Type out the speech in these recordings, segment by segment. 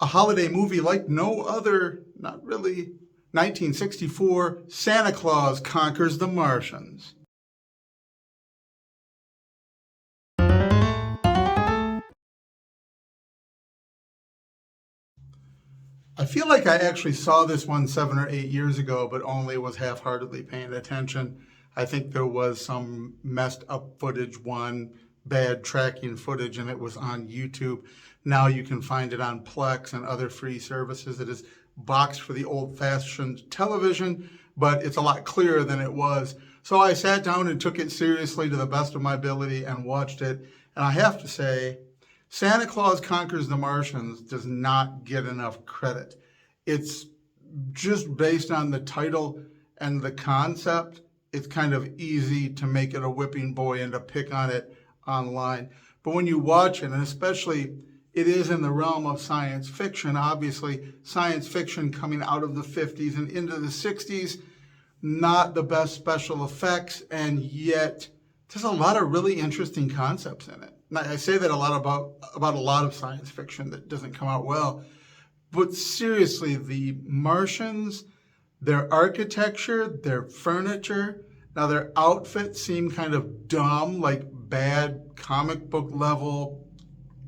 a holiday movie like no other, not really. 1964, Santa Claus Conquers the Martians. I feel like I actually saw this one 7 or 8 years ago, but only was half-heartedly paying attention. I think there was some messed up footage, bad tracking footage, and it was on YouTube. Now you can find it on Plex and other free services. It is boxed for the old-fashioned television, but it's a lot clearer than it was. So I sat down and took it seriously to the best of my ability and watched it. And I have to say, Santa Claus Conquers the Martians does not get enough credit. It's just based on the title and the concept. It's kind of easy to make it a whipping boy and to pick on it online. But when you watch it, and especially it is in the realm of science fiction, obviously science fiction coming out of the 50s and into the 60s, not the best special effects, and yet there's a lot of really interesting concepts in it. I say that a lot about a lot of science fiction that doesn't come out well. But seriously, the Martians, their architecture, their furniture, now their outfits seem kind of dumb, like bad comic book level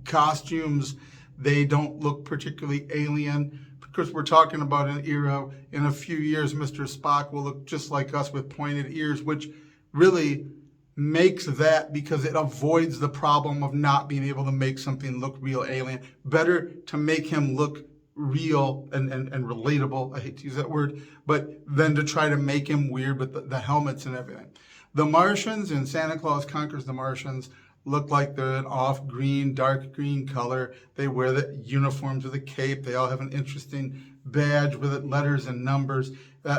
costumes. They don't look particularly alien. Because we're talking about an era, in a few years, Mr. Spock will look just like us with pointed ears, which really makes that, because it avoids the problem of not being able to make something look real alien. Better to make him look real and relatable, I hate to use that word, but then to try to make him weird with the helmets and everything. The Martians in Santa Claus Conquers the Martians look like they're an off-green, dark green color. They wear the uniforms with a cape. They all have an interesting badge with it, letters and numbers,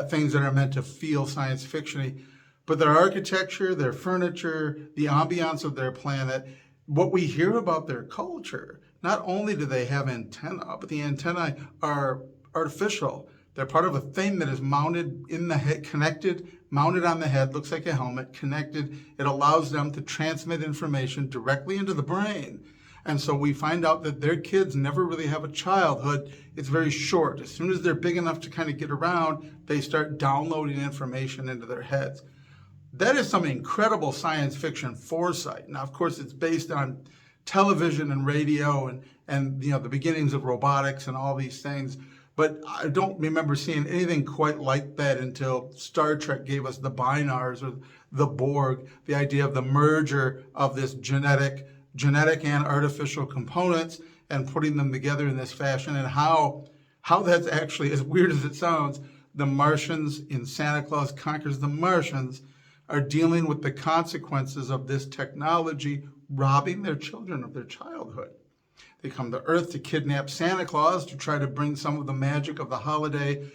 things that are meant to feel science fiction-y. But their architecture, their furniture, the ambiance of their planet, what we hear about their culture, not only do they have antennae, but the antennae are artificial. They're part of a thing that is mounted in the head, mounted on the head, looks like a helmet, connected. It allows them to transmit information directly into the brain. And so we find out that their kids never really have a childhood. It's very short. As soon as they're big enough to kind of get around, they start downloading information into their heads. That is some incredible science fiction foresight. Now, of course, it's based on television and radio and the beginnings of robotics and all these things. But I don't remember seeing anything quite like that until Star Trek gave us the Binars or the Borg, the idea of the merger of this genetic and artificial components and putting them together in this fashion, and how that's actually, as weird as it sounds, the Martians in Santa Claus Conquers the Martians are dealing with the consequences of this technology robbing their children of their childhood. They come to Earth to kidnap Santa Claus to try to bring some of the magic of the holiday,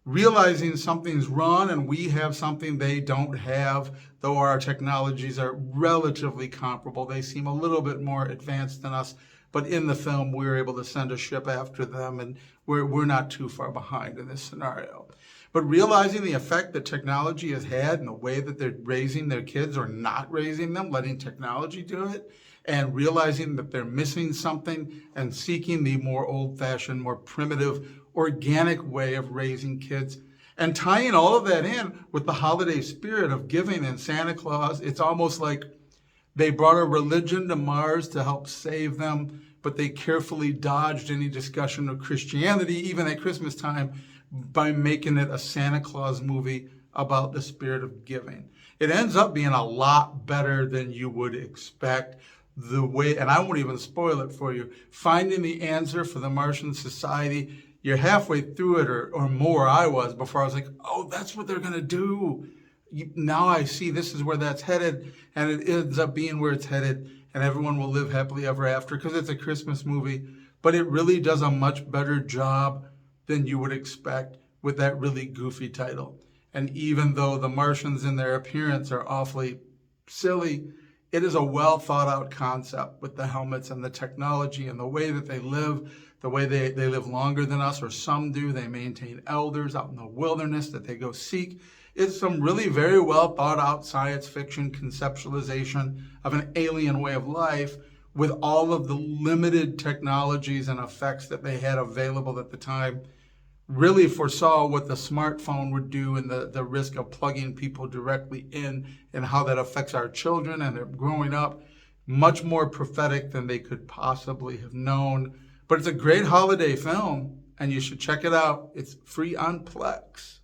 realizing something's wrong and we have something they don't have, though our technologies are relatively comparable. They seem a little bit more advanced than us, but in the film we were able to send a ship after them, and we're not too far behind in this scenario. But realizing the effect that technology has had and the way that they're raising their kids or not raising them, letting technology do it, and realizing that they're missing something and seeking the more old-fashioned, more primitive, organic way of raising kids, and tying all of that in with the holiday spirit of giving and Santa Claus. It's almost like they brought a religion to Mars to help save them, but they carefully dodged any discussion of Christianity, even at Christmas time, by making it a Santa Claus movie about the spirit of giving. It ends up being a lot better than you would expect. The way, and I won't even spoil it for you, finding the answer for the Martian society, you're halfway through it or more, I was, before I was like, oh, that's what they're going to do. Now I see this is where that's headed, and it ends up being where it's headed, and everyone will live happily ever after because it's a Christmas movie. But it really does a much better job than you would expect with that really goofy title. And even though the Martians in their appearance are awfully silly, it is a well thought out concept with the helmets and the technology and the way that they live, the way they live longer than us, or some do. They maintain elders out in the wilderness that they go seek. It's some really very well thought out science fiction conceptualization of an alien way of life with all of the limited technologies and effects that they had available at the time, really foresaw what the smartphone would do and the risk of plugging people directly in and how that affects our children and their growing up. Much more prophetic than they could possibly have known. But it's a great holiday film, and you should check it out. It's free on Plex.